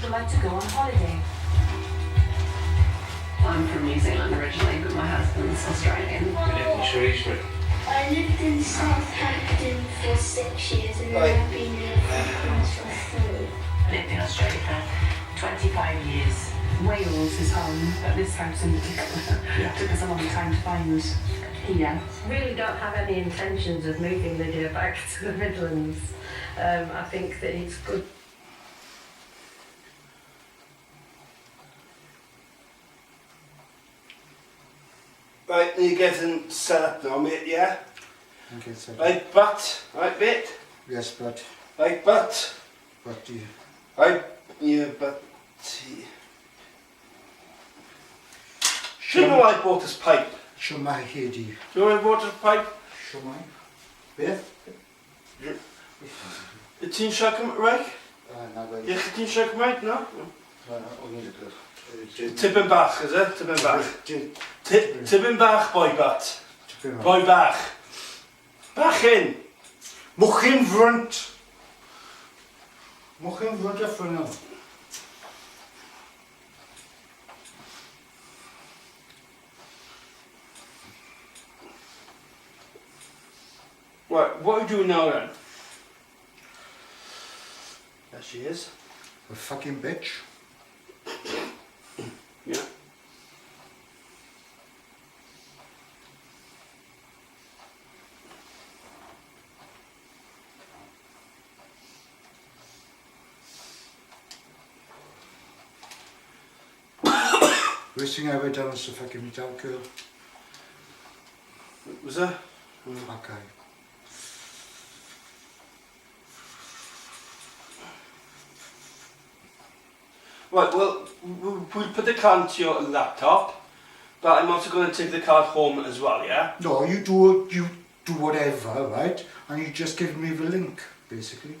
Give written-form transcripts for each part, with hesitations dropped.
would like to go on holiday. I'm from New Zealand originally, but my husband's Australian. You live in Shrewsbury. I lived in Southampton for 6 years and then I've been in the Philippines for 3. Lived in Australia for 25 years. Wales is home, but this house in particular took us a long time to find here. Really don't have any intentions of moving Lydia back to the Midlands. I think that it's good. Right, you're getting set up now, mate, yeah? Okay, so. Right, butt. Right, mate? Yes, but Right, butt. what do you? Right, yeah, but... Do you know I bought this pipe? Show my head. Do you know I bought this pipe? Show my. Beth? The teen shakum, right? Not really. Yes, the teen shakum, right? No? Only the good. Tippin' Bach, is it? Tippin' Bach. Tippin' Bach, boy butt. Boy Bach. Bach in. Moch in front. Moch in front of now. Right, what are we doing now then? There she is. A fucking bitch. Yeah. Worst thing I ever done was to fucking meet that girl. Was that? Fuck guy. Right, well, we'll put the card to your laptop, but I'm also going to take the card home as well, yeah? No, you do whatever, right? And you just give me the link, basically.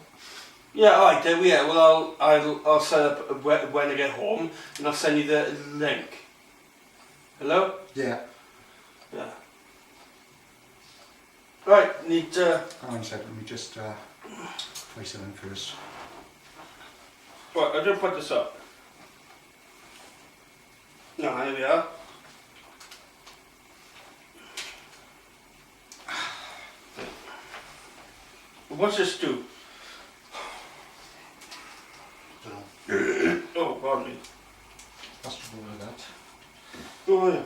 Yeah, alright, then, yeah, well, I'll set up when I get home, and I'll send you the link. Hello? Yeah. Yeah. Right, need Hang on a second, let me just try something first. Right, I'm going to put this up. No, here we are. What's this do? Oh, pardon me. That's the rule of that. Oh, yeah.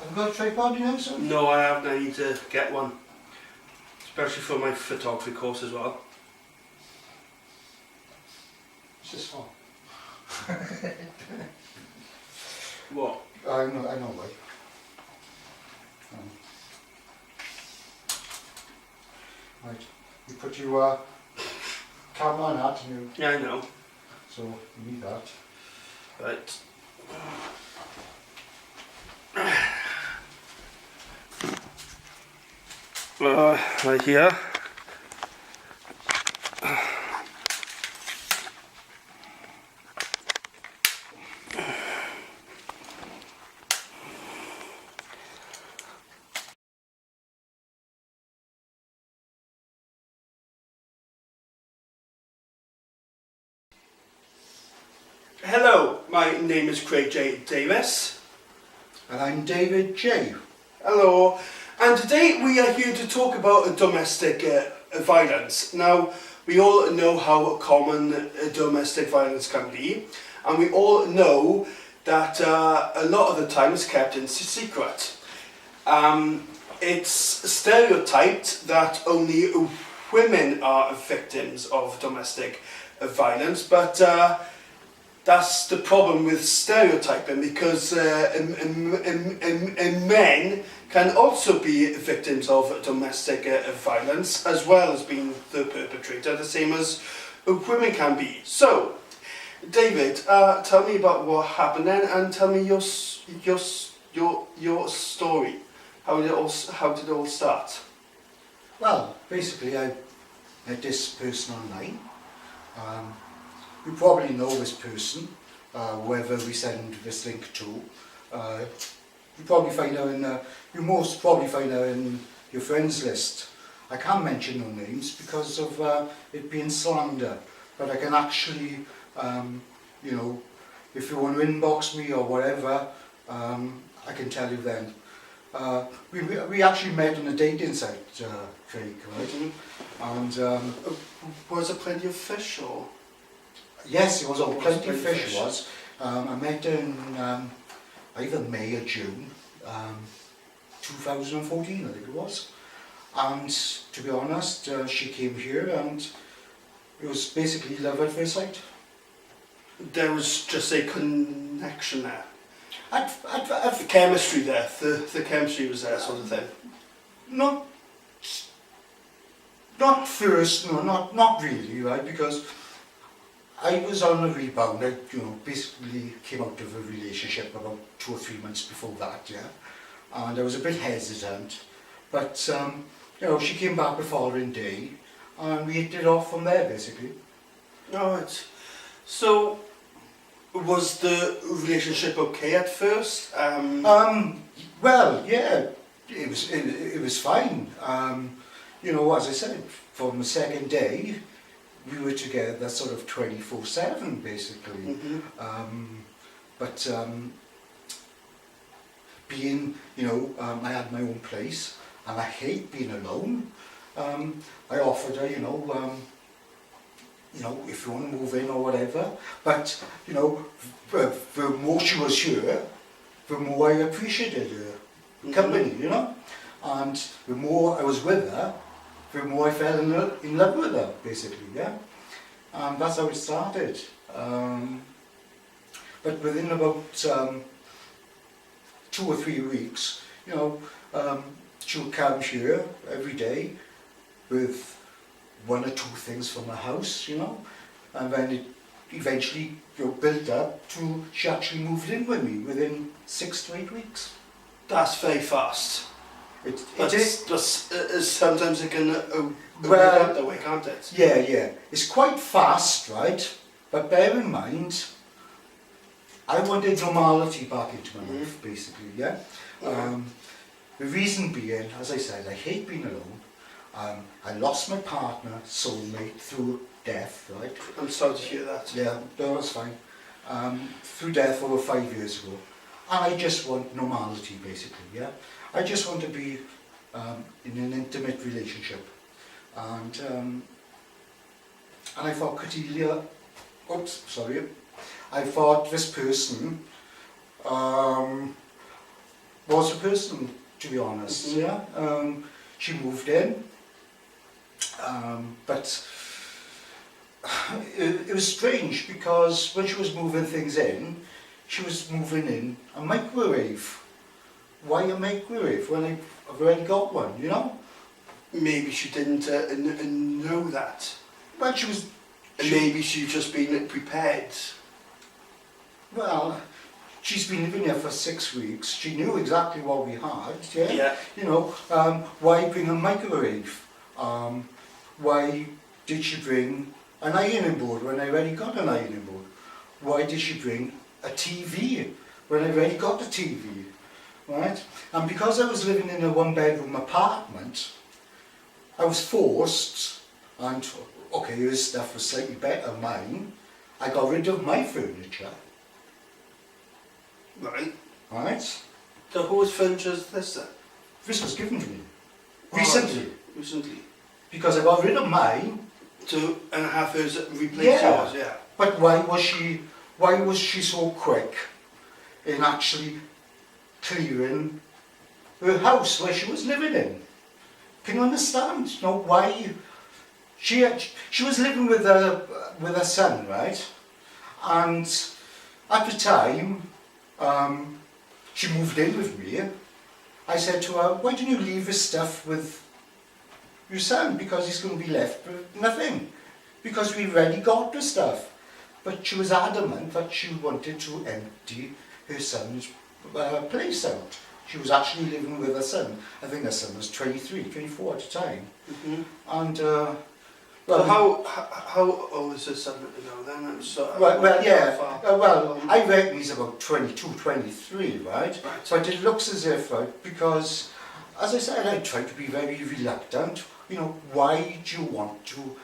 Have you got a tripod, you know, son? No, I haven't. I need to get one. Especially for my photography course as well. What's this for? What? I know why. Right, you put your camera on that and you, Yeah, I know. so you need that. Right. Right here. Hello, my name is Craig J. Davies. And I'm David J. Hello, and today we are here to talk about domestic violence. Now, we all know how common domestic violence can be, and we all know that a lot of the time it's kept in secret. It's stereotyped that only women are victims of domestic violence, but that's the problem with stereotyping, because men can also be victims of domestic violence as well as being the perpetrator, the same as women can be. So, David, tell me about what happened then, and tell me your story. How did it all start? Well, basically I met this person online. You probably know this person, whoever we send this link to. You probably find her in, you most probably find her in your friends list. I can't mention no names because of it being slander, but I can actually, you know, if you want to inbox me or whatever, I can tell you then. We actually met on a dating site, Craig, right? And Was there plenty of fish or? yes, it was all Was plenty of plenty fish. fish. It was. I met her in either May or June, 2014, I think it was. And to be honest, she came here and it was basically love at first sight. There was just a connection there. I've The chemistry there, the chemistry was there, sort of thing. not first, no, not really, right? Because I was on a rebound. I, you know, basically came out of a relationship about 2 or 3 months before that, yeah. And I was a bit hesitant, but you know, she came back the following day, and we hit it off from there, basically. Alright. So, was the relationship okay at first? Well, yeah, it was fine. You know, as I said, from the second day, we were together sort of 24/7, basically. But being, you know, I had my own place, and I hate being alone. I offered her, you know, if you want to move in or whatever. But, you know, the more she was here, the more I appreciated her company, you know. And the more I was with her, the more I fell in love with her, basically, yeah. And that's how it started. But within about 2 or 3 weeks, you know, she would come here every day with 1 or 2 things from the house, you know, and then it eventually, you know, built up to she actually moved in with me within 6 to 8 weeks. That's very fast. It But is. sometimes it can Well, out that way, can't it? Yeah. It's quite fast, right? But bear in mind, I wanted normality back into my life, basically, yeah? The reason being, as I said, I hate being alone. I lost my partner, soulmate, through death, right? I'm sorry to hear that. Yeah, no, that's fine. Through death over 5 years ago. And I just want normality, basically, yeah? I just want to be in an intimate relationship. And I thought Cordelia, I thought this person was a person, to be honest, yeah? She moved in, but it was strange because when she was moving things in, she was moving in a microwave. Why a microwave when I've already got one, you know? Maybe she didn't know that. Well, she was... Maybe she'd just been prepared. Well, she's been living here for 6 weeks. She knew exactly what we had, yeah? Yeah. You know, why bring a microwave? Why did she bring an ironing board when I already got an ironing board? Why did she bring a TV when I already got the TV? Right? And because I was living in a 1-bedroom apartment, I was forced, and okay, his stuff was slightly better than mine, I got rid of my furniture. Right. Right? So whose furniture is this then? This was given to me. Oh, Recently. Recently. Because I got rid of mine. And have hers replace yours, yeah. But why was she so quick in actually clearing her house where she was living in? Can you understand? You know, why? She was living with her son, right? And at the time, she moved in with me. I said to her, why don't you leave this stuff with your son? Because he's going to be left with nothing. Because we've already got the stuff. But she was adamant that she wanted to empty her son's place out. She was actually living with her son. I think her son was 23, 24 at the time. And Well, how old is his son now then? It was, well, yeah. Well, I reckon he's about 22, 23, right? Right. But it looks as if, right, because, as I said, I tried to be very reluctant. why do you want to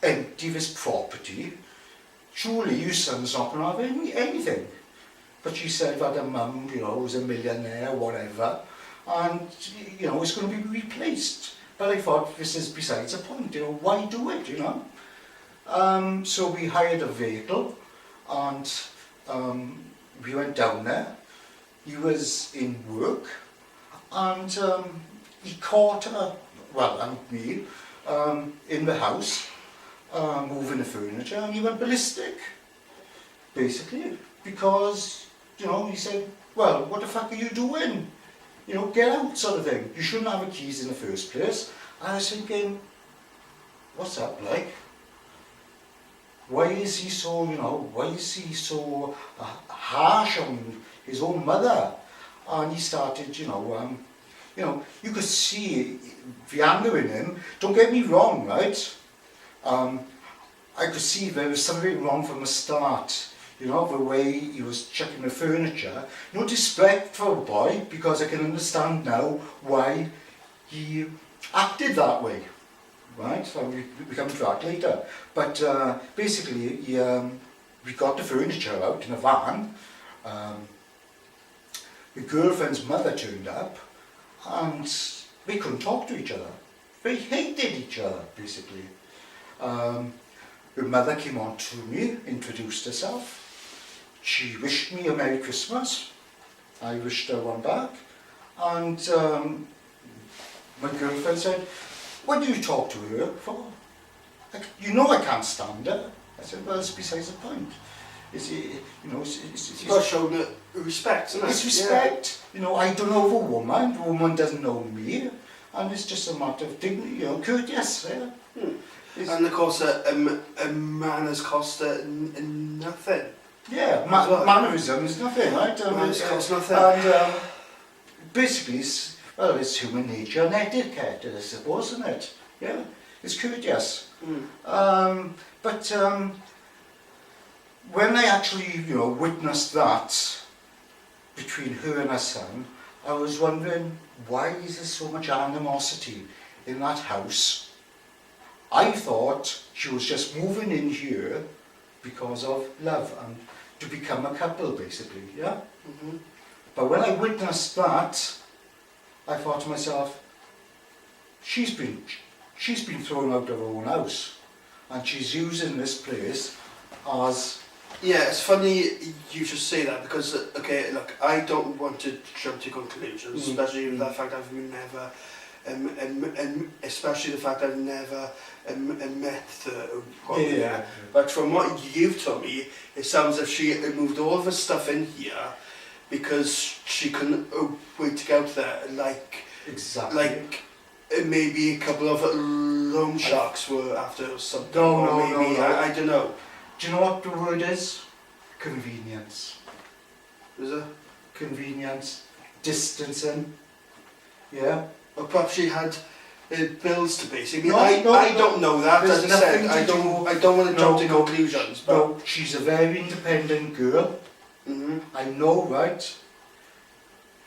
empty this property? Surely your son's not going to have anything. But she said that her mum, was a millionaire, whatever, and, it's going to be replaced. But I thought, this is besides the point, why do it, So we hired a vehicle, and we went down there. He was in work, and he caught her, and me, in the house, moving the furniture, and he went ballistic, basically, because, he said, well, what the fuck are you doing? Get out, sort of thing. You shouldn't have the keys in the first place. And I was thinking, what's that like? Why is he so, harsh on his own mother? And he started, you could see the anger in him. Don't get me wrong, right? I could see there was something wrong from the start. The way he was checking the furniture. No disrespect for a boy, because I can understand now why he acted that way. Right? So we come to that later. But basically, we got the furniture out in a van. The girlfriend's mother turned up, and they couldn't talk to each other. They hated each other, basically. Her mother came on to me, introduced herself. She wished me a Merry Christmas. I wished her one back. And my girlfriend said, what do you talk to her for? I can't stand her. I said, well, it's besides the point. It's It's showing respect, isn't it? It's respect. Yeah. I don't know the woman doesn't know me. And it's just a matter of dignity, courteous. Yeah. And of course, a manners cost nothing. Yeah, mannerism is nothing, right? Manners cost nothing. And basically, it's human nature and etiquette, I suppose, isn't it? Yeah, it's courteous. But when I actually, witnessed that between her and her son, I was wondering, why is there so much animosity in that house? I thought she was just moving in here because of love and to become a couple, basically, yeah? Mm-hmm. But when I witnessed that, I thought to myself, she's been thrown out of her own house, and she's using this place as... Yeah, it's funny you should say that, because, okay, look, I don't want to jump to conclusions, especially with that fact I've never, especially the fact I've never met the woman. Yeah. But from what you've told me, it sounds as if she moved all of her stuff in here because she couldn't wait to get out there, Exactly. like maybe a couple of loan sharks were after something. No, or maybe, no. I don't know. Do you know what the word is? Convenience. Is it? Convenience. Distancing. Yeah? Or perhaps she had bills to pay. No, I no. don't know that. There's As I said, nothing to do- I don't want to jump to No. conclusions. But No, she's a very independent girl. Mhm. I know, right?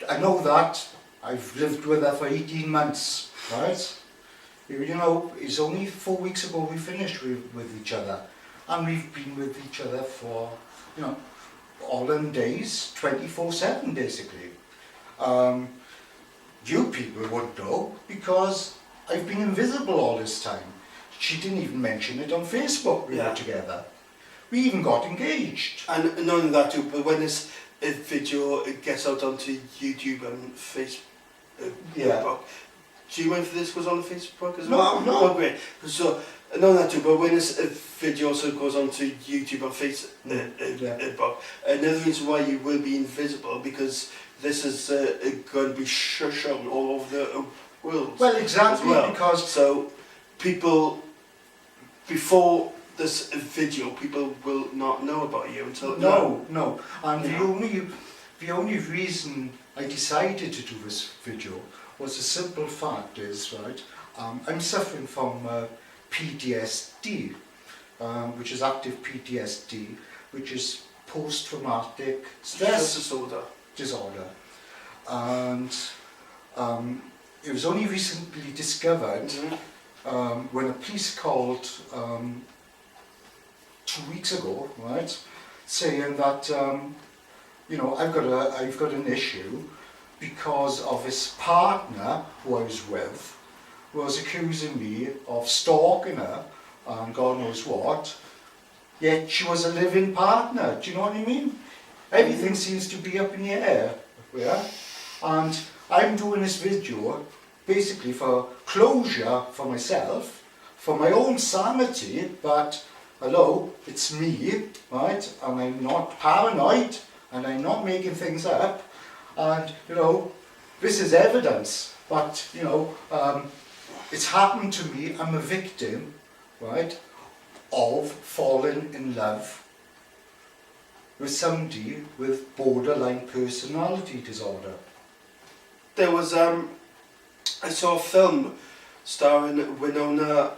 I know that. I've lived with her for 18 months, right? It's only 4 weeks ago we finished with each other. And we've been with each other for, all them days, 24/7 basically. You people would know because I've been invisible all this time. She didn't even mention it on Facebook we were together. We even got engaged. And not only that too, but when this video gets out onto YouTube and Facebook, do you mind if this goes on Facebook as well? No. Oh, great. So, not only that too, but when this video also goes onto YouTube and Facebook, another reason why you will be invisible, because this is going to be shown all over the world. Well, exactly, as well. because... So, people, before this video, people will not know about you until... No. And the only reason I decided to do this video was the simple fact is, right, I'm suffering from PTSD, which is active PTSD, which is post-traumatic stress disorder. And it was only recently discovered when the police called 2 weeks ago, right, saying that I've got an issue because of his partner who I was with was accusing me of stalking her and God knows what. Yet she was a living partner. Do you know what I mean? Everything seems to be up in the air. Yeah, and I'm doing this video basically for closure for myself, for my own sanity, but hello, it's me, right, and I'm not paranoid, and I'm not making things up, and, this is evidence, but, it's happened to me. I'm a victim, right, of falling in love with somebody with borderline personality disorder. There was, I saw a film starring Winona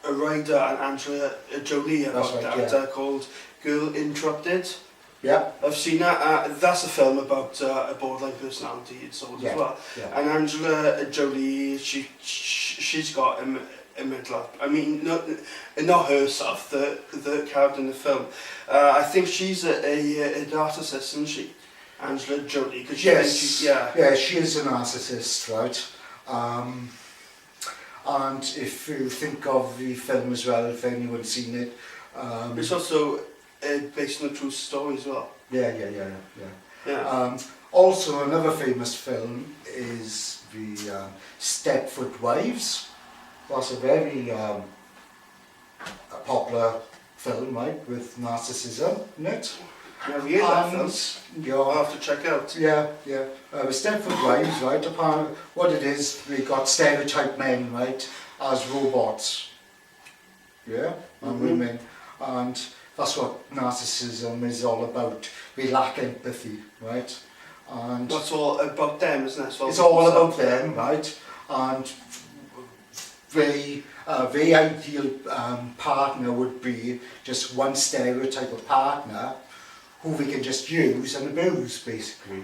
Ryder and Angela Jolie about that called Girl Interrupted. Yeah. I've seen that. That's a film about a borderline personality disorder as well. Yeah. And Angela Jolie, she's got a mental. I mean, not herself. The character in the film. I think she's a narcissist, isn't she? Angela Jolie. Because she thinks she's, yeah, she is a narcissist, right? And if you think of the film as well, if anyone's seen it, it's also based on a true story as well. Yeah. Also, another famous film is the Stepford Wives. That's a very a popular film, right, with narcissism in it. Never heard that film. I'll have to check out. The Stepford Wives, right, apart what it is, they got stereotyped men, right, as robots. Yeah, and women. And that's what narcissism is all about. We lack empathy, right? And that's all about them, isn't it? It's all about them, right? And the ideal partner would be just one stereotype of partner who we can just use and abuse, basically.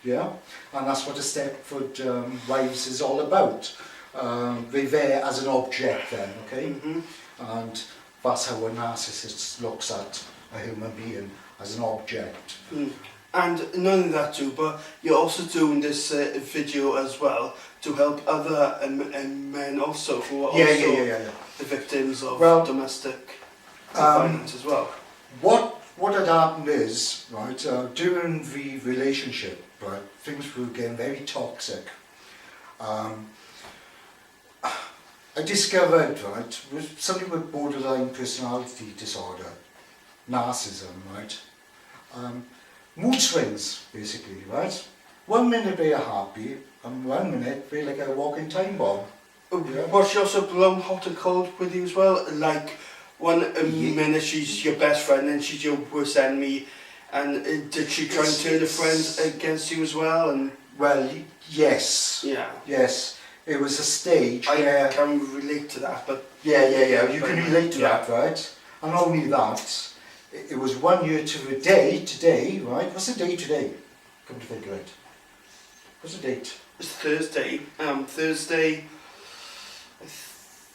Yeah? And that's what the Stepford Wives is all about. They're there as an object then, okay? And that's how a narcissist looks at a human being, as an object. And not only that too, but you're also doing this video as well to help other men also who are also the victims of domestic violence as well. What had happened is, right, during the relationship, right, things were getting very toxic. I discovered, right, with somebody with borderline personality disorder, narcissism, right, mood swings, basically, right. 1 minute they are happy, and 1 minute they're like a walking time bomb. Was she also blown hot and cold with you as well? Like, one minute she's your best friend and she's your worst enemy, and did she try and turn her friends against you as well? And well, yes. Yeah. Yes. It was a stage where... I can relate to that, but... Yeah, you can relate to that, right? And not only that, it was 1 year to the day today, right? What's the day today? Come to think of it. What's the date? It's Thursday. Thursday...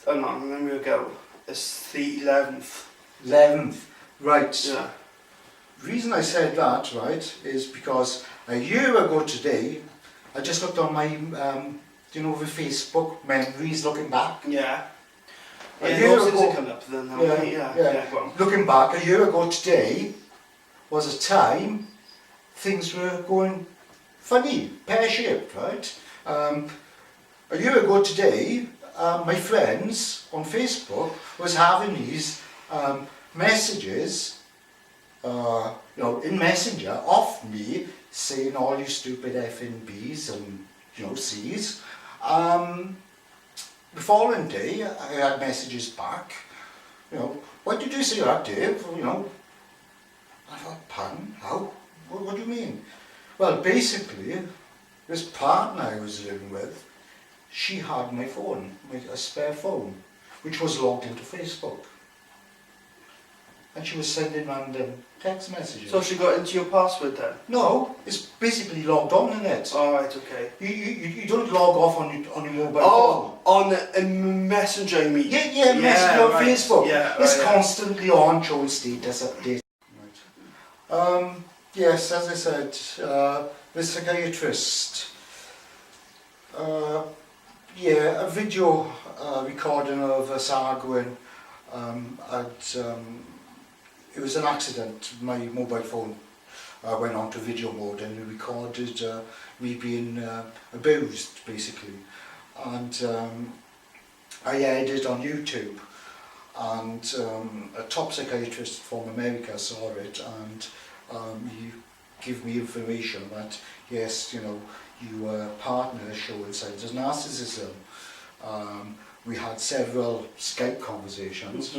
Oh no, let me go. It's the 11th. 11th, right. Yeah. The reason I said that, right, is because a year ago today, I just looked on my... the Facebook memories looking back. Yeah. A year ago, come up then, go on. Looking back, a year ago today was a time things were going funny, pear-shaped, right? A year ago today, my friends on Facebook was having these messages, in Messenger off me saying all you stupid effing B's and C's. The following day, I had messages back, what did you say that, Dave? I thought, pardon, how? What do you mean? Well, basically, this partner I was living with, she had my phone, a spare phone, which was logged into Facebook. and she was sending random text messages. So she got into your password then? No, it's basically logged on in it. Alright, okay. You don't log off on your mobile Oh, phone. on a messenger meet? Yeah, Messenger on right. Facebook. Yeah, It's right, yeah. constantly on, showing status updates. Right. Yes, as I said, the psychiatrist. Yeah, a video recording of us arguing. It was an accident. My mobile phone went onto video mode and we recorded me being abused, basically. And I aired it on YouTube. And a top psychiatrist from America saw it, and he gave me information that yes, you know, your partner is showing signs of narcissism. We had several Skype conversations,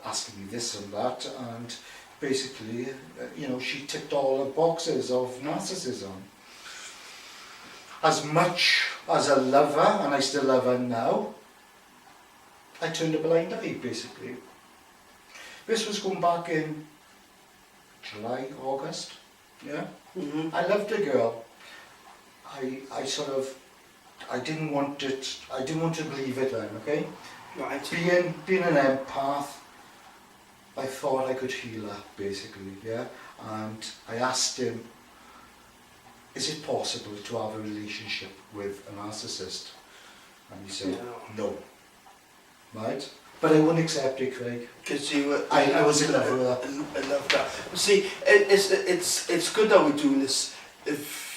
asking me this and that, and basically, you know, she ticked all the boxes of narcissism. As much as I love her, and I still love her now, I turned a blind eye, basically. This was going back in July, August, yeah? I loved the girl. I didn't want to believe it then, okay? Right. Being an empath, I thought I could heal her, basically, yeah? And I asked him, is it possible to have a relationship with a narcissist? And he said, no. Right? But I wouldn't accept it, Craig. Because you were... I was in love with her. I love that. See, it's good that we're doing this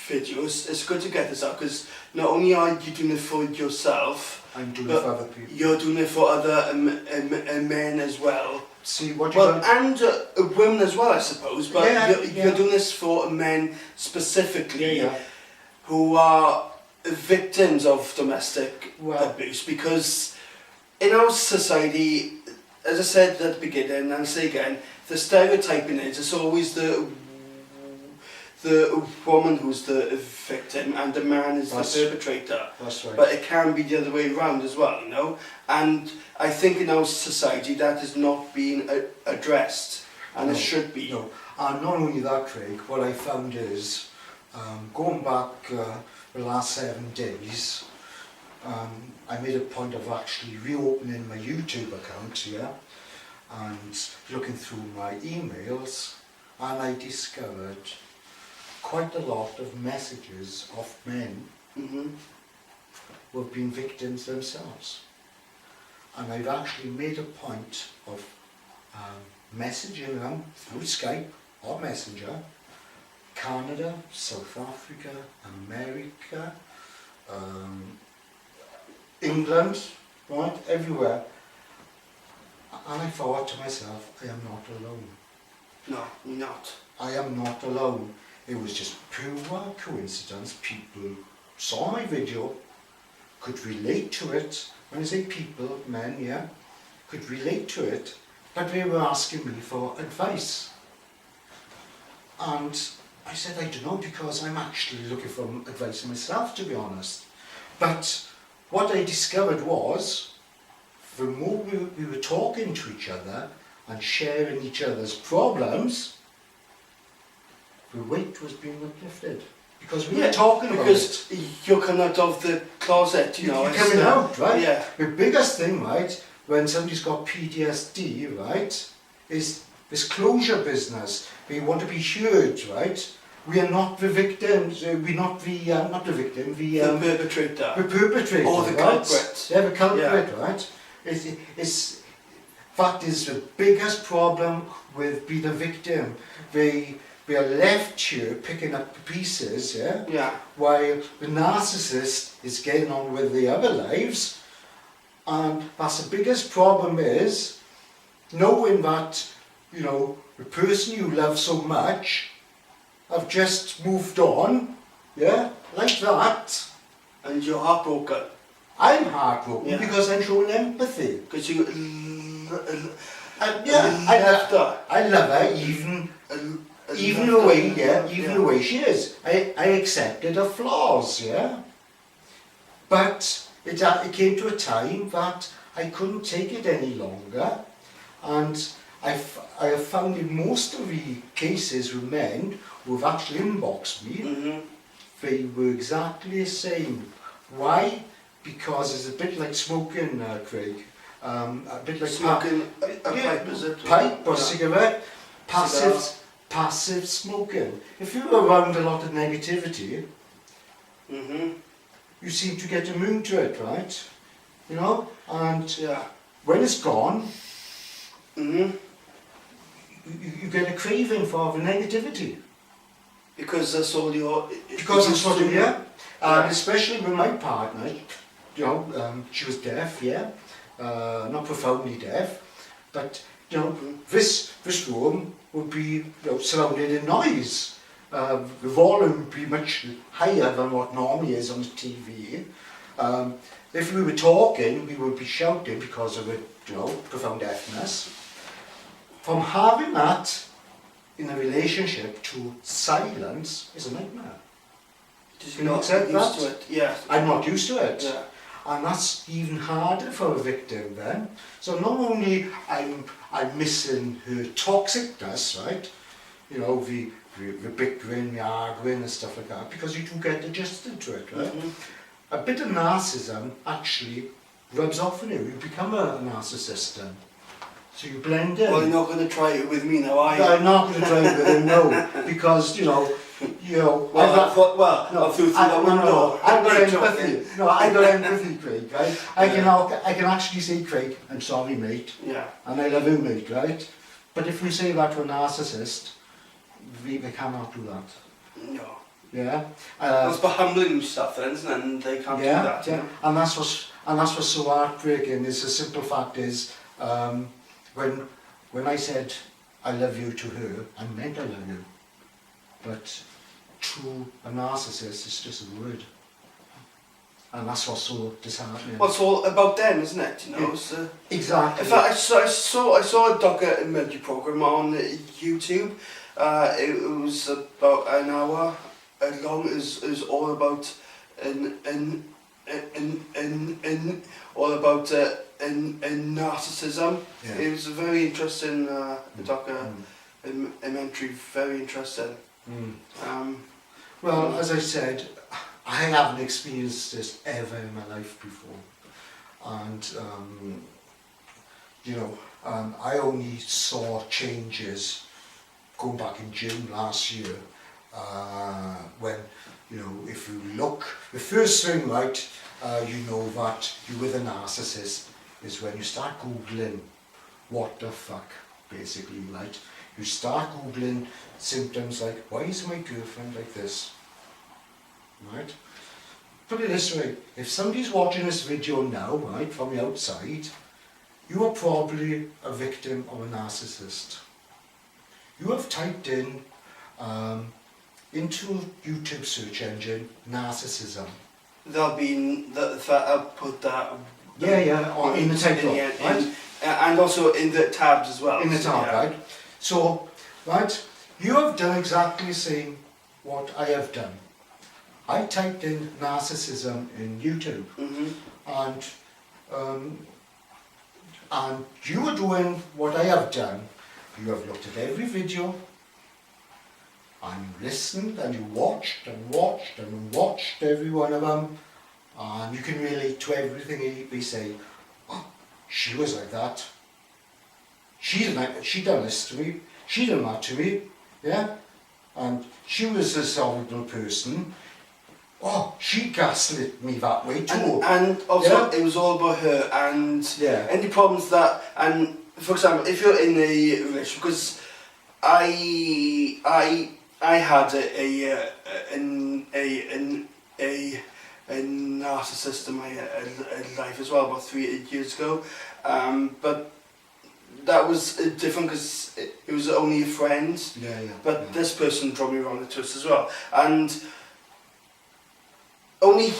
video. It's good to get this out, because not only are you doing it for yourself, I'm doing it for other people. You're doing it for other men as well. See what you and women as well, I suppose. But you're doing this for men specifically who are victims of domestic abuse, because in our society, as I said at the beginning, and I'll say again, the stereotyping is it's always the woman who's the victim and the man is the perpetrator. That's right. But it can be the other way around as well, you know. And I think in our society that is not being addressed, and it should be. No, and not only that, Craig. What I found is, going back the last 7 days, I made a point of actually reopening my YouTube account, and looking through my emails, and I discovered quite a lot of messages of men who have been victims themselves. And I've actually made a point of messaging them through Skype or Messenger, Canada, South Africa, America, England, right, everywhere. And I thought to myself, I am not alone. No, you're not. I am not alone. It was just pure coincidence. People saw my video, could relate to it. When I say people, men, could relate to it, but they were asking me for advice. And I said, I don't know, because I'm actually looking for advice myself, to be honest. But what I discovered was, the more we were talking to each other and sharing each other's problems, the weight was being uplifted. Because we were talking about it. Because you're coming out of the closet, you know. You're coming out, right? Yeah. The biggest thing, right, when somebody's got PTSD, right, is this closure business. They want to be heard, right? We are not the victims, we're not the victim, the perpetrator. The perpetrator, or the culprit. Yeah, the culprit, right? That is the biggest problem with being a victim. We are left here picking up the pieces, while the narcissist is getting on with the other lives. And that's the biggest problem, is knowing that, you know, the person you love so much have just moved on, like that. And you're heartbroken. I'm heartbroken because I'm showing empathy. Because you I love her even the way, the way she is. I accepted her flaws, But it came to a time that I couldn't take it any longer, and I have found in most of the cases with men who have actually inboxed me, they were exactly the same. Why? Because it's a bit like smoking, Craig. A bit like Smoking a pipe, is it? Pipe or Yeah. cigarette. Passive smoking. If you're around a lot of negativity, you seem to get immune to it, right? You know, and Yeah. when it's gone, you get a craving for the negativity. Because that's all your... Because it's what you hear. Yeah. And especially with my partner, you know, she was deaf, yeah, not profoundly deaf, but you know, this room would be, you know, surrounded in noise. The volume would be much higher than what normally is on the TV. If we were talking, we would be shouting because of, you know, profound deafness. From having that in a relationship to silence is a nightmare. Because Can you're you not accept used that? to it. Yeah. I'm not used to it. Yeah. And that's even harder for a victim then. So not only I'm missing her toxicness, right? You know, the bickering, the arguing and stuff like that, because you do get adjusted to it, right? A bit of narcissism actually rubs off on you. You become a narcissist then. So you blend in. Well, you're not going to try it with me now, are you? I'm not going to try it with him, no, because you know. Well, I thought, well, no, I flew through that window. I've got empathy. No, I've got empathy, Craig. Right? I can actually say, Craig, I'm sorry, mate, Yeah. and I love you, mate, right? But if we say that to a narcissist, we cannot do that. No. Yeah. That's for humbling stuff then, isn't it? And they can't do that. Yeah. And that's what's so heartbreaking. Is the simple fact is, when I said I love you to her, I meant I love you. But to a narcissist, it's just a word. And that's what's so disheartening. Well, it's all about them, isn't it? You know. Yeah. It's, Exactly. in fact, I saw a documentary program on YouTube. It was about an hour long. It was all about narcissism. Yeah. It was a very interesting documentary. Very interesting. Well, as I said, I haven't experienced this ever in my life before. And, I only saw changes going back in June last year, when, you know, if you look, the first thing, right, you know that you're with a narcissist is when you start Googling what the fuck, basically, right? You start Googling symptoms like, why is my girlfriend like this? Right? Put it this way, if somebody's watching this video now, right, from the outside, you are probably a victim of a narcissist. You have typed in, into YouTube search engine, narcissism. There'll be I'll put that. Or in the title, right? And also in the tabs as well. In the tab, Yeah. right? So, right, you have done exactly the same what I have done. I typed in narcissism in YouTube, and you are doing what I have done. You have looked at every video, and you listened, and you watched, and watched, and watched every one of them, and you can relate to everything they say. Oh, she was like that. She done this to me. She done that to me. Yeah, and she was this horrible person. Oh, she gaslit me that way too. And also, it was all about her and any problems that. And for example, if you're in a relationship, because I had a narcissist in my life as well about 3 years ago, but that was different because it was only a friend. But this person drove me around the twist as well, and only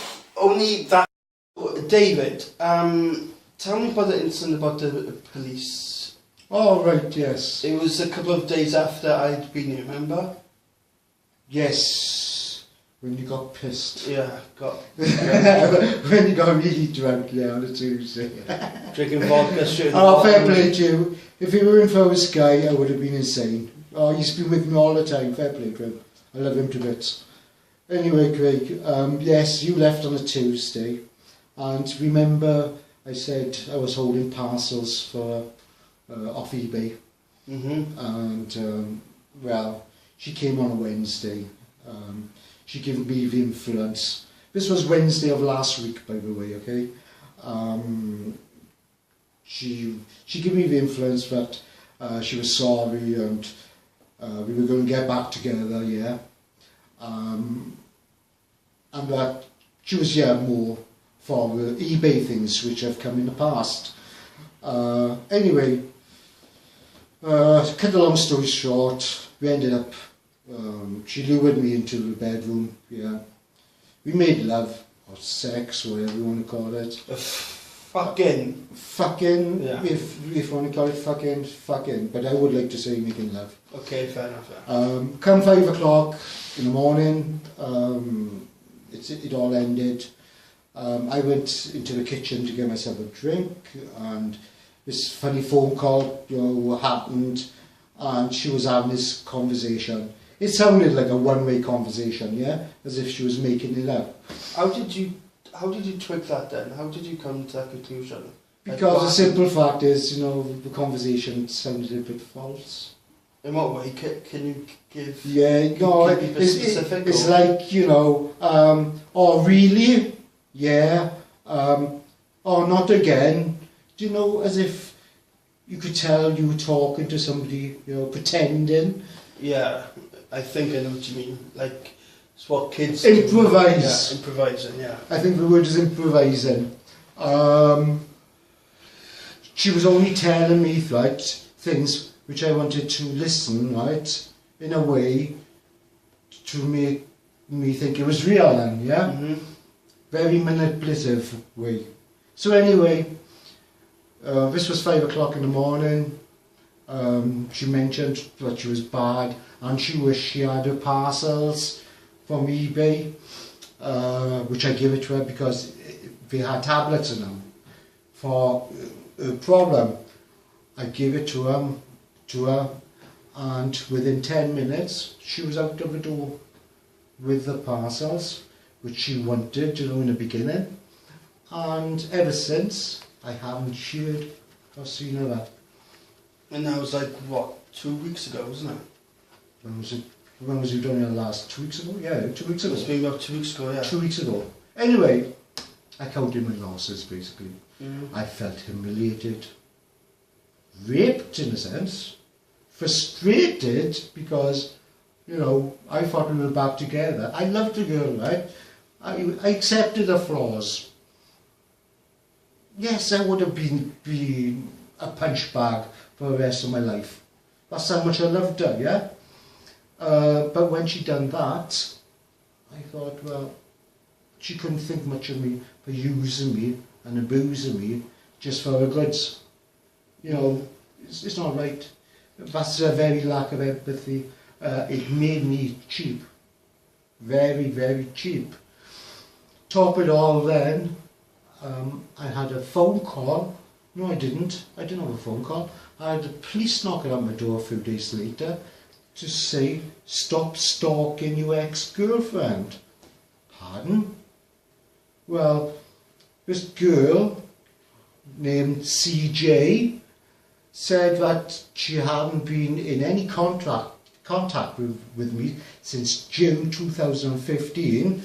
that. David, tell me about the incident about the police. Oh, right, yes. It was a couple of days after I'd been here, remember? Yes. when you got pissed. Yeah, got When you got really drunk, yeah, on a Tuesday. drinking vodka straight in the Oh, fair bottle. play to you. If you were in for this guy, I would have been insane. Oh, he's been with me all the time. Fair play to him. I love him to bits. Anyway, Craig, yes, you left on a Tuesday. And remember, I said I was holding parcels for off eBay. And, well, she came on a Wednesday. She gave me the influence. This was Wednesday of last week, by the way, okay? She gave me the influence that she was sorry and we were going to get back together, yeah. And that she was, yeah, more for the eBay things which have come in the past. Anyway, cut a long story short, we ended up, she lured me into the bedroom, yeah. We made love, or sex, whatever you want to call it. Fucking, Yeah. if you want to call it fucking, but I would like to say making love. Okay, fair enough. Yeah. Come 5 o'clock in the morning, it all ended. I went into the kitchen to get myself a drink, and this funny phone call, happened, and she was having this conversation. It sounded like a one-way conversation, yeah, as if she was making it up. How did you twig that then? How did you come to that conclusion? Because the simple fact is, the conversation sounded a bit false. In what way? Can you give? Yeah, no, Can you be specific, it's or? like, oh really? Yeah, or not again. Do you know, as if you could tell you were talking to somebody, pretending. Yeah, I think I know what you mean. Like, it's what kids Improvise. Do. Yeah, improvising, yeah. I think the word is improvising. She was only telling me, right, things which I wanted to listen, right, in a way to make me think it was real, and yeah, very manipulative way. So anyway, this was 5 o'clock in the morning. She mentioned that she was bad, and she wished she had her parcels from eBay, which I gave it to her because they had tablets in them. For a problem, I gave it to her, and within 10 minutes she was out of the door with the parcels, which she wanted, in the beginning. And ever since, I haven't shared or seen her back. And that was like, what, 2 weeks ago, wasn't it? When was it done here last? 2 weeks ago? Yeah, 2 weeks ago. It's been about 2 weeks ago, yeah. 2 weeks ago. Anyway, I counted my losses basically. I felt humiliated, raped in a sense, frustrated because, I thought we were back together. I loved the girl, right? I accepted her flaws. Yes, I would have been a punch bag for the rest of my life. That's how much I loved her, yeah? But when she done that, I thought, well, she couldn't think much of me for using me and abusing me just for her goods. It's not right. That's a very lack of empathy. It made me cheap. Very, very cheap. Top it all then, I had a phone call. No, I didn't. I didn't have a phone call. I had the police knocking on my door a few days later to say, stop stalking your ex-girlfriend. Pardon? Well, this girl named CJ said that she hadn't been in any contact with me since June 2015.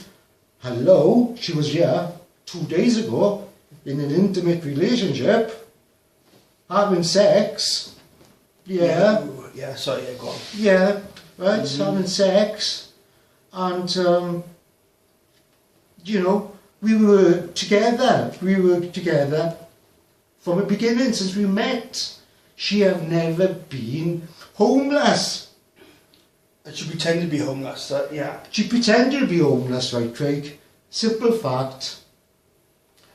Hello, she was here 2 days ago in an intimate relationship, having sex. Yeah. Yeah, sorry, yeah, go on. Yeah, right, having sex. And, we were together. We were together from the beginning, since we met. She have never been homeless. And she pretended to be homeless, yeah. She pretended to be homeless, right, Craig? Simple fact.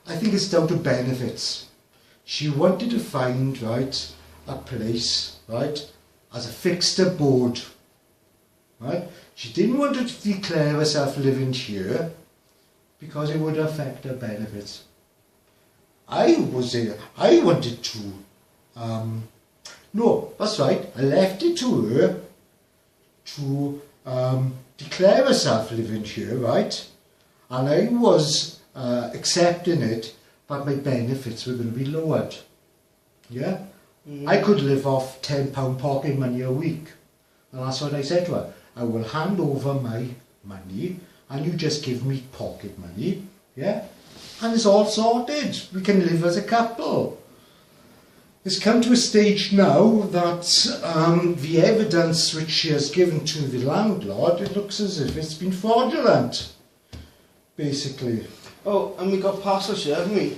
I think it's down to benefits. She wanted to find, right, a place, right, as a fixed abode, right? She didn't want to declare herself living here because it would affect her benefits. I wanted to, no, that's right, I left it to her to declare herself living here, right? And I was accepting it, but my benefits were going to be lowered. Yeah? I could live off £10 pocket money a week. And that's what I said to her. I will hand over my money and you just give me pocket money. Yeah? And it's all sorted. We can live as a couple. It's come to a stage now that the evidence which she has given to the landlord, it looks as if it's been fraudulent, basically. Oh, and we got parcels here, haven't we?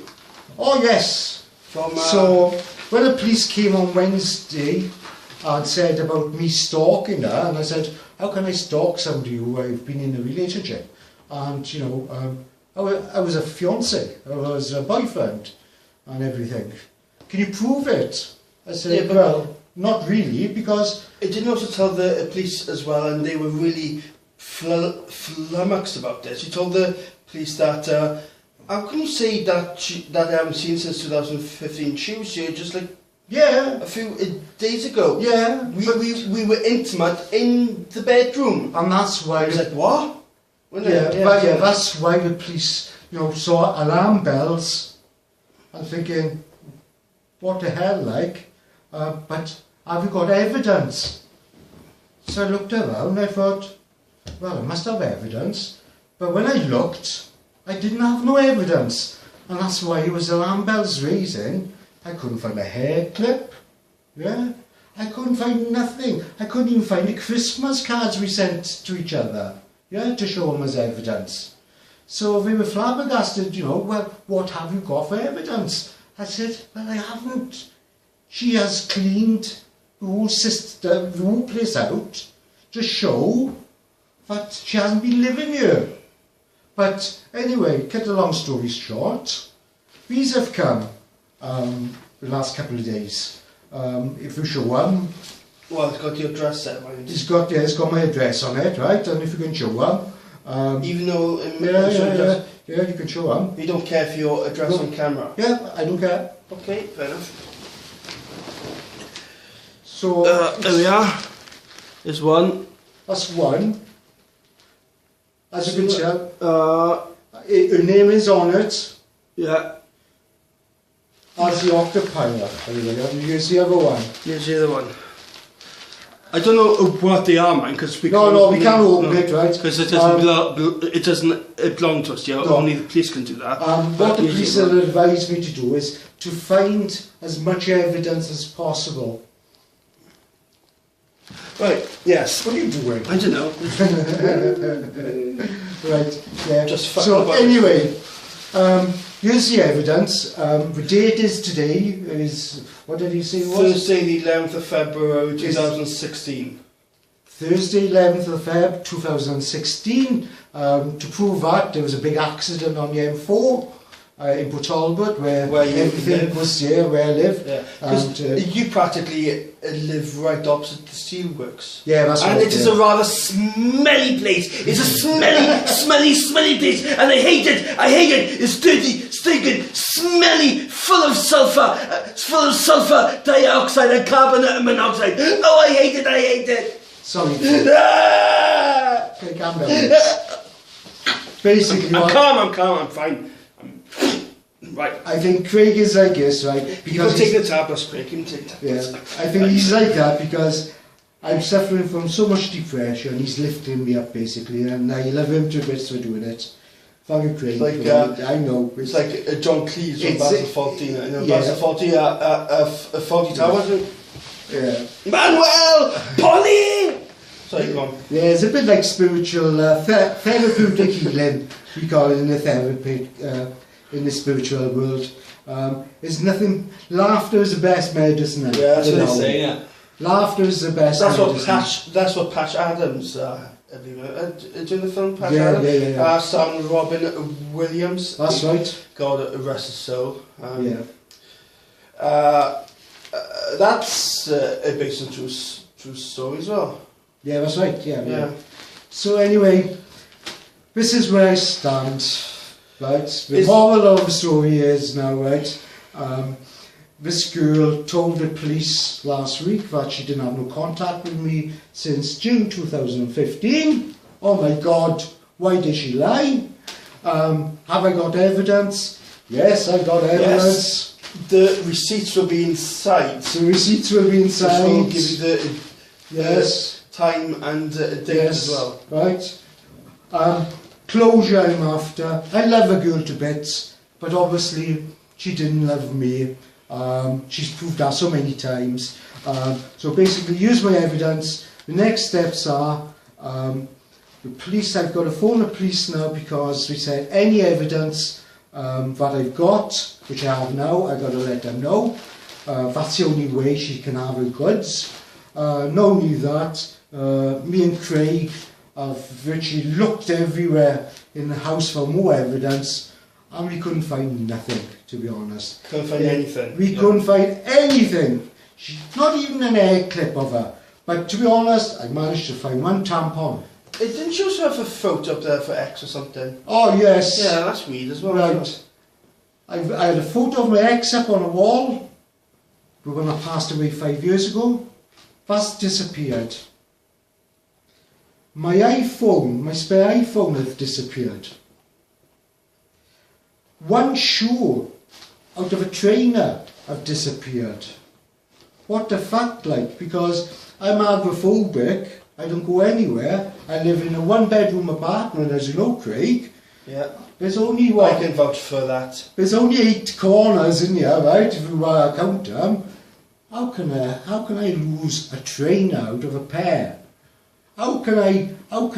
Oh yes. From, so when the police came on Wednesday and said about me stalking her, and I said, how can I stalk somebody who I've been in a relationship? And you know, I was a fiance, I was a boyfriend, and everything. Can you prove it? I said, yeah, well, not really, because... It didn't also tell the police as well, and they were really flummoxed about this. She told the police that, how can you say that that I haven't seen since 2015? She was here just like yeah, a few days ago. Yeah. We were intimate in the bedroom. And that's why... I was like, what? Yeah, that's why the police, you know, saw alarm bells and thinking, what the hell, like? But have you got evidence? So I looked around and I thought, well, I must have evidence. But when I looked, I didn't have no evidence. And that's why it was alarm bells raising. I couldn't find a hair clip. Yeah? I couldn't find nothing. I couldn't even find the Christmas cards we sent to each other. Yeah, to show them as evidence. So they were flabbergasted, you know, well, what have you got for evidence? I said, well, I haven't. She has cleaned the whole system, the whole place out to show that she hasn't been living here. But anyway, cut a long story short, these have come the last couple of days. If you show them, well, it's got your address set, mind. It's got my address on it, right? And if you can show them, even though yeah, you can show them. You don't care for your address on camera. Yeah, I don't care. Okay, fair enough. So there we are. There's one. That's one. As you can tell, her name is on it. Yeah. As the occupier. Here's the other one. Here's the other one. I don't know what they are, man, because we can't open it, right? Because it doesn't belong to us. Yeah, no. Only the police can do that. What the police have advised me to do is to find as much evidence as possible. Right. Yes. What are you doing? I don't know. Right. Yeah. Just so anyway, here's the evidence. The date is today. Is what did he say it was? Thursday, the 11th of February, 2016. Thursday, 11th of Feb, 2016. To prove that, there was a big accident on the M4 in Port Talbot where everything was where I live. Yeah. Because you practically live right opposite the steelworks. Yeah, that's right. And it is a rather smelly place. It's a smelly place. And I hate it. It's dirty, stinking, smelly, full of sulphur dioxide and carbon monoxide. Oh, I hate it. Sorry. Okay, calm down. Basically, I'm calm, I'm fine. Right. I think Craig is like this, right? Because take the tablets, Craig. You can take tablets. Yeah, I think he's like that because I'm suffering from so much depression. He's lifting me up basically, and I love him to bits for doing it. Thank you, Craig. Like, I know. It's like John Cleese from Basil Fawlty. I know yeah. Basil Fawlty Tower. Yeah. Manuel! Polly! Sorry, go on. Yeah, it's a bit like spiritual therapeutic healing. We call it in the therapy, in the spiritual world. It's nothing. Laughter is the best medicine. Yeah, that's what they say. Yeah. Laughter is the best. That's what Patch Adams. Doing the film Patch Adams. Yeah. Starring Robin Williams. That's right. God rest his soul. Yeah. That's based on true story as well. Yeah, that's right, yeah. Yeah. So anyway, this is where I stand, right? The moral of the story is now, right, this girl told the police last week that she didn't have no contact with me since June 2015. Oh my God, why did she lie? Have I got evidence? Yes, I got evidence. Yes. The receipts will be inside. The receipts will be inside. Which will give you the yes. Time and date Yes. as well. Right. Closure I'm after. I love a girl to bits, but obviously she didn't love me. She's proved that so many times. So basically, use my evidence. The next steps are the police. I've got to phone the police now because we said any evidence that I've got, which I have now, I've got to let them know. That's the only way she can have her goods. Not only that, me and Craig have virtually looked everywhere in the house for more evidence, and we couldn't find nothing, to be honest. Couldn't find anything. We couldn't find anything. Not even an hair clip of her. But to be honest, I managed to find one tampon. Didn't you also have a photo up there for X or something? Oh yes. Yeah, that's weird as well. Right. I had a photo of my ex up on a wall. The one that passed away 5 years ago. That's disappeared. My iPhone, my spare iPhone has disappeared. One shoe out of a trainer have disappeared. What the fuck, like? Because I'm agoraphobic, I don't go anywhere. I live in a one-bedroom apartment, as you know, Craig. Yeah. There's only what? I can vouch for that. There's only 8 corners in here, right? If you count them. How can I lose a trainer out of a pair? How can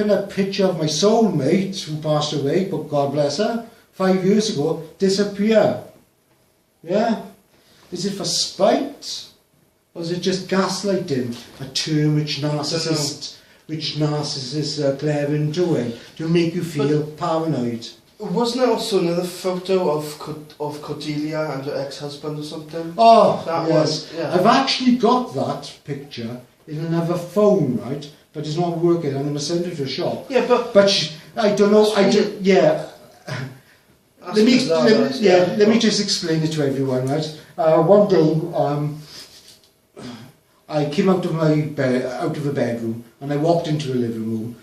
a picture of my soulmate who passed away, but God bless her, 5 years ago, disappear? Yeah? Is it for spite? Or is it just gaslighting? A term which narcissists are clever in doing to make you feel paranoid. Wasn't there also another photo of Cordelia and her ex-husband or something? Oh, that yes. one, yeah. I've actually got that picture in another phone, right? But it's not working. I'm going to send it to a shop. Yeah, but I don't know. Yeah. Let me just explain it to everyone, right? One day, I came out of the bedroom and I walked into the living room.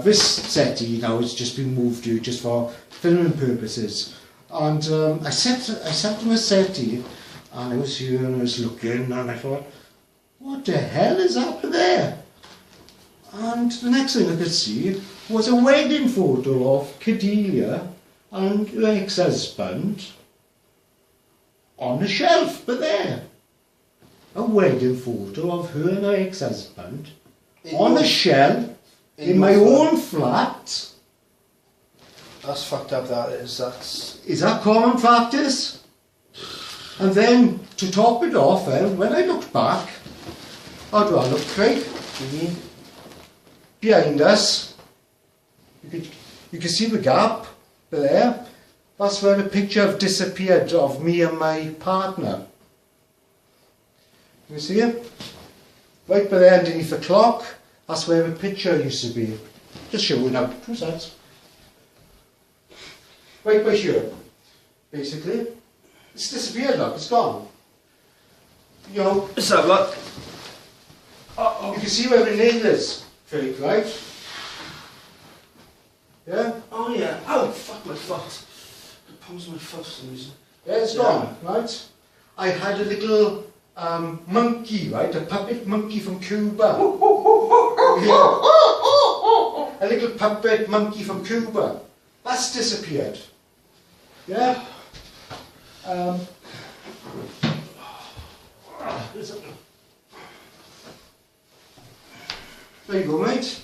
This settee now has just been moved here just for filming purposes. And I sat on the settee and I was here and I was looking and I thought, what the hell is up there? And the next thing I could see was a wedding photo of Cordelia and her ex-husband on the shelf, but there. A wedding photo of her and her ex-husband on a shelf in my own flat. That's fucked up, that is. Is that common practice? And then, to top it off, when I looked back, how do I look, Craig? Behind us, you can see the gap there. That's where the picture have disappeared of me and my partner. You see it? Right by there underneath the clock, that's where the picture used to be. Just showing up. Who's that? Right by here, basically. It's disappeared, look, it's gone. You know. Let's have a look. You can see where the nail is, Craig, right? Yeah? Oh yeah. Oh, fuck my foot. It pulls my foot for some reason. Yeah, it's gone, right? I had a little monkey, right? A puppet monkey from Cuba. Yeah. A little puppet monkey from Cuba. That's disappeared. Yeah? There you go, mate.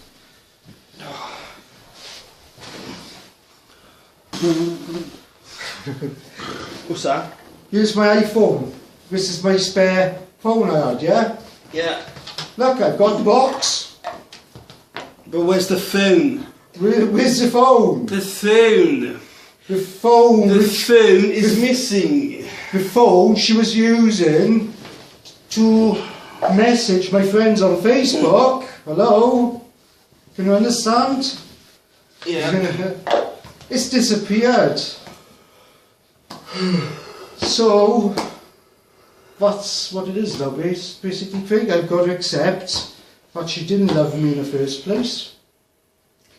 What's that? Here's my iPhone. This is my spare phone I had, yeah? Yeah. Look, I've got the box. But where's the phone? Where's the phone? The phone. The phone. The phone is missing. The phone she was using to message my friends on Facebook. Hello? Can you understand? Yeah. It's disappeared. So, that's what it is now, basically, Craig. I've got to accept that she didn't love me in the first place.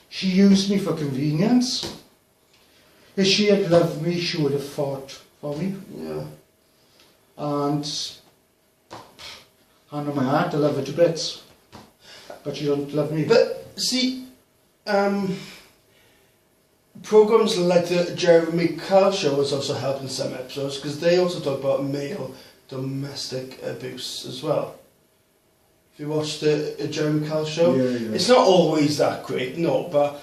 She used me for convenience. If she had loved me, she would have fought for me. Yeah. And hand on my heart, I love her to bits. But she don't love me. But see, programs like the Jeremy Kyle show has also helped in some episodes because they also talk about male domestic abuse as well. If you watch the Jeremy Kyle show, it's not always that great, no, but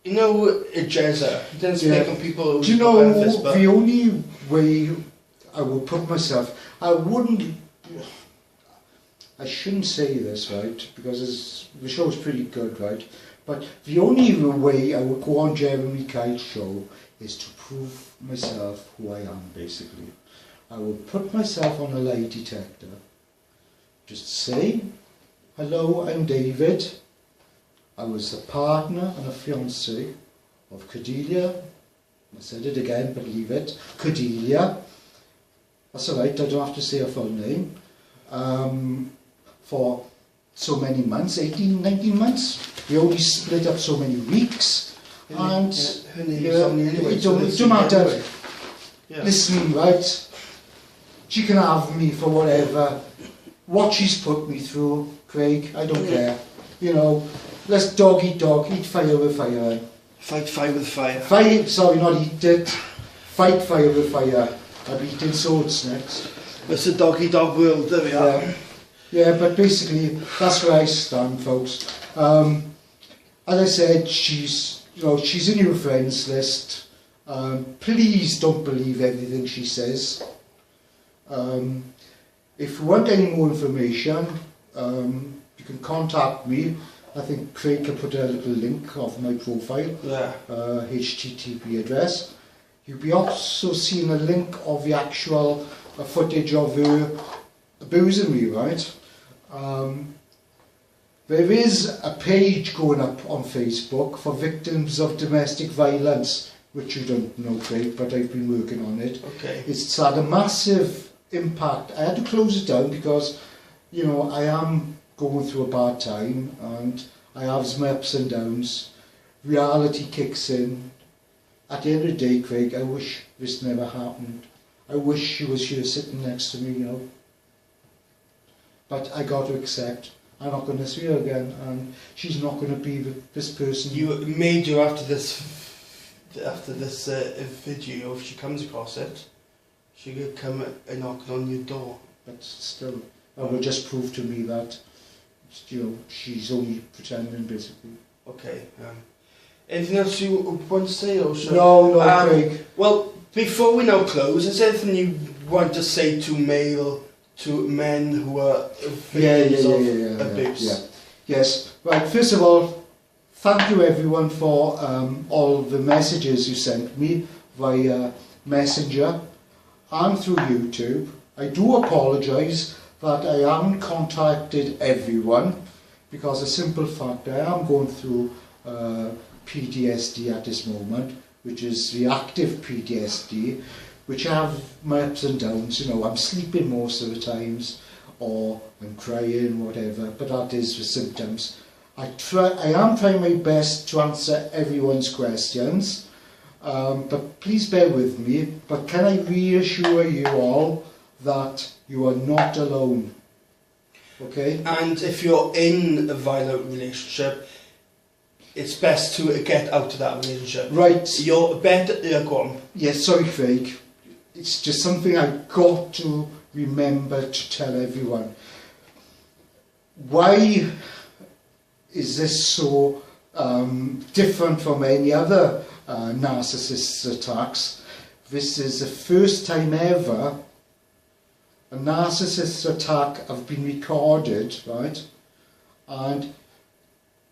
you know, Jezza, he doesn't speak on people who do you know, benefits, but the only way I would put myself, I shouldn't say this, right, because the show's pretty good, right, but the only way I would go on Jeremy Kyle's show is to prove myself who I am, basically. I would put myself on a lie detector, just say, hello, I'm David, I was a partner and a fiancé of Cordelia, I said it again, but leave it, Cordelia, that's alright, I don't have to say her full name, for so many months, 18, 19 months, we only split up so many weeks, and her name is on the anyway, it don't matter, anyway. Yeah. Listen, right, she can have me for whatever, what she's put me through, Craig, I don't care, you know, let's dog eat fire with fire. Fight fire with fire. Fight, sorry, not eat it, fight fire with fire. I'll be eating swords next. It's a dog-eat-dog world, there we are. Yeah, but basically, that's where I stand, folks. As I said, she's in your friends list. Please don't believe everything she says. If you want any more information, you can contact me. I think Craig can put a little link of my profile, HTTP address. You'll be also seeing a link of the actual footage of her abusing me, right? There is a page going up on Facebook for victims of domestic violence, which you don't know, Craig, but I've been working on it. Okay. It's had a massive impact. I had to close it down because, you know, I am going through a bad time and I have some ups and downs. Reality kicks in. At the end of the day, Craig, I wish this never happened. I wish she was here sitting next to me, you know. But I got to accept I'm not going to see her again, and she's not going to be this person. You made you after this video, if she comes across it, she could come and knock on your door. But still, it will just prove to me that, you know, she's only pretending, basically. Okay. Anything else you want to say, or should No, Craig. Well, before we now close, is there anything you want to say to men who are victims of abuse? Yeah. Yes. Right. First of all, thank you everyone for all the messages you sent me via Messenger and through YouTube. I do apologise that I haven't contacted everyone because the simple fact I am going through PTSD at this moment, which is reactive PTSD, which have my ups and downs. You know, I'm sleeping most of the times, or I'm crying, whatever, but that is the symptoms. I am trying my best to answer everyone's questions, but please bear with me. But can I reassure you all that you are not alone? Okay? And if you're in a violent relationship, it's best to get out of that relationship. Right. You're better. Yeah, go on. Yes, sorry, Craig. It's just something I've got to remember to tell everyone. Why is this so different from any other narcissist attacks? This is the first time ever a narcissist attack have been recorded, right? And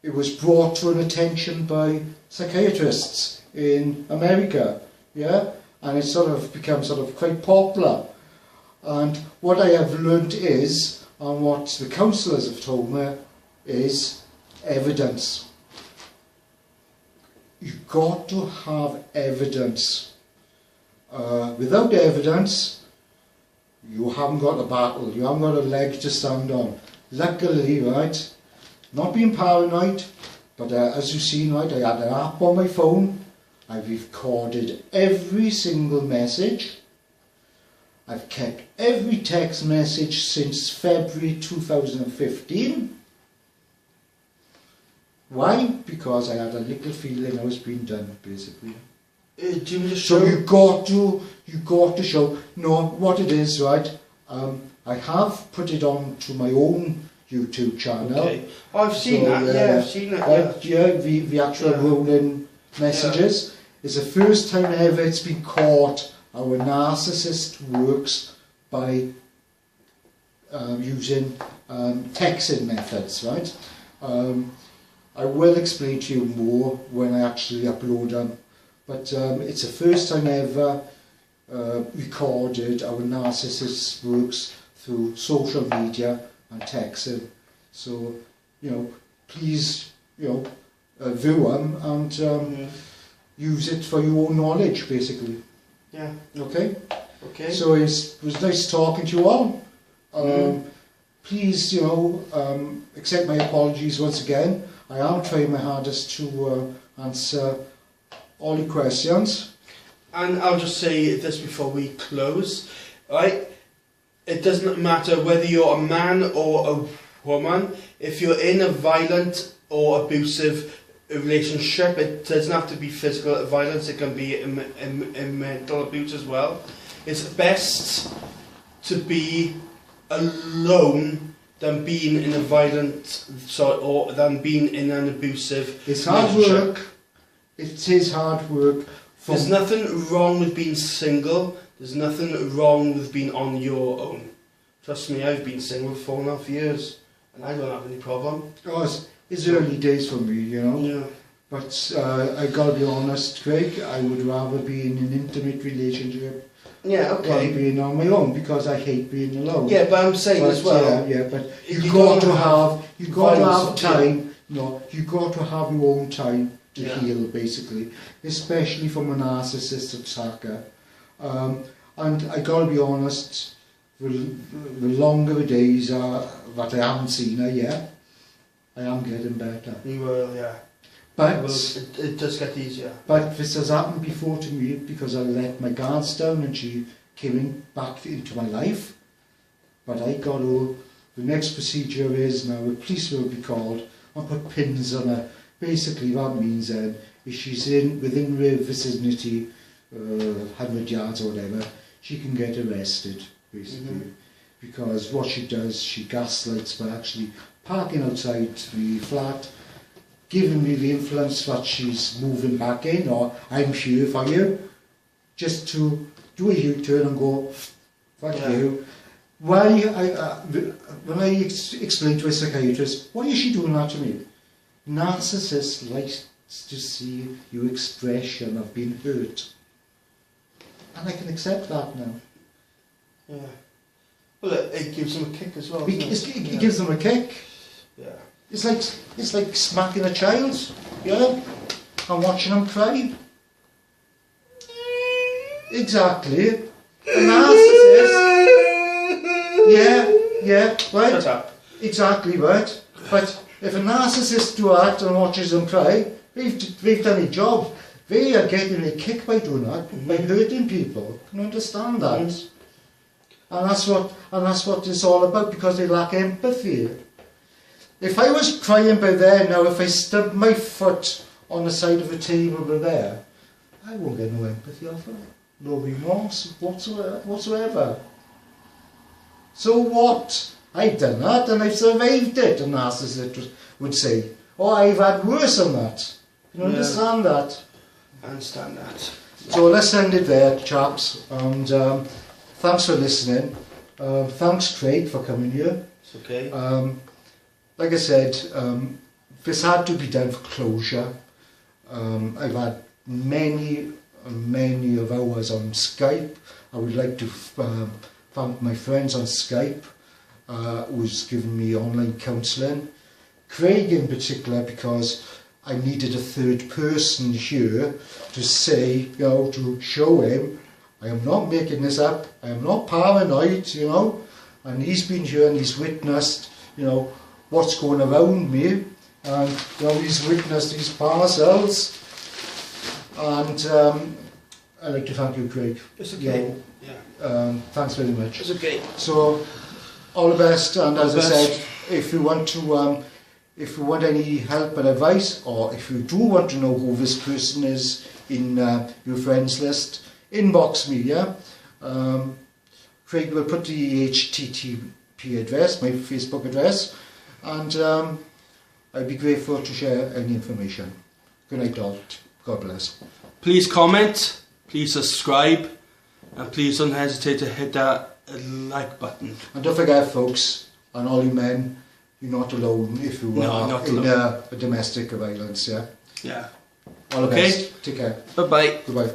it was brought to an attention by psychiatrists in America, yeah? And it's sort of become sort of quite popular. And what I have learned is and what the counsellors have told me is evidence. You've got to have evidence. Without evidence, you haven't got a battle, you haven't got a leg to stand on. Luckily, right, not being paranoid, but as you've seen, right, I had an app on my phone. I've recorded every single message. I've kept every text message since February 2015. Why? Because I had a little feeling I was being done, basically. So you got to show. No, what it is, right? I have put it on to my own YouTube channel. Okay. Oh, I've seen that. Yeah, I've seen that. Yeah, the actual rolling messages. It's the first time ever it's been caught how a narcissist works by using texting methods, right? I will explain to you more when I actually upload them, but it's the first time ever recorded how a narcissist works through social media and texting. So, please, view them and use it for your own knowledge, basically. Yeah. Okay? Okay. So it was nice talking to you all. Please, accept my apologies once again. I am trying my hardest to answer all your questions. And I'll just say this before we close, right? It doesn't matter whether you're a man or a woman. If you're in a violent or abusive relationship, it doesn't have to be physical violence. It can be in mental abuse as well. It's best to be alone than being in a violent or than being in an abusive It's hard work. It is hard work. There's nothing wrong with being single. There's nothing wrong with being on your own. Trust me, I've been single for 4.5 years and I don't have any problem. Oh, it's early days for me, Yeah. But I gotta be honest, Craig, I would rather be in an intimate relationship Yeah, than okay. being on my own, because I hate being alone. Yeah, but I'm saying as well. Yeah, but you you've got don't to have violence, time. No, you've got to have your own time to Yeah. heal, basically, especially from a narcissist attacker. And I gotta be honest, the longer the days are that I haven't seen her yet, I am getting better. You will, yeah. But It does get easier. But this has happened before to me because I let my guards down and she came in back into my life. But I got to, the next procedure is now the police will be called and put pins on her. Basically that means if she's within the vicinity, 100 yards or whatever, she can get arrested, basically. Because what she does, she gaslights by actually parking outside the flat, giving me the influence that she's moving back in, or I'm here for you, just to do a U-turn and go, fuck you. Why, when I explain to a psychiatrist, why is she doing that to me? Narcissists like to see your expression of being hurt. And I can accept that now. Yeah. Well, it gives them a kick as well. It gives them a kick. Yeah. It's like smacking a child, and watching them cry. Exactly. A narcissist. Yeah, right. Shut up. Exactly right. But if a narcissist do that and watches them cry, they've done a job. They are getting a kick by doing that, by hurting people. Can you understand that? And that's what it's all about, because they lack empathy. If I was crying by there now, if I stubbed my foot on the side of the table by there, I won't get no empathy off it. No remorse whatsoever. So what? I've done that and I've survived it, a narcissist would say. Oh, I've had worse than that. You understand that? I understand that. So let's end it there, chaps. And thanks for listening. Thanks, Craig, for coming here. It's okay. Like I said, this had to be done for closure. I've had many of hours on Skype. I would like to thank my friends on Skype. who's given me online counselling. Craig in particular, because I needed a third person here to say, you know, to show him, I am not making this up, I am not paranoid, you know, and he's been here and he's witnessed, you know, what's going around me, and you know, he's witnessed these parcels, and I'd like to thank you, Craig. It's okay. Yeah. Thanks very much. It's okay. So, all the best, and as All the I best. said, if you want to, if you want any help and advice, or if you do want to know who this person is in your friends list, inbox me, yeah? Craig will put the HTTP address, my Facebook address, and I'd be grateful to share any information. Good night all. God bless. Please comment, please subscribe, and please don't hesitate to hit that like button. And don't forget, folks, and all you men, you're not alone if you No, are not in alone. a domestic violence, yeah? Yeah. All the Okay. best. Take care. Bye-bye. Goodbye.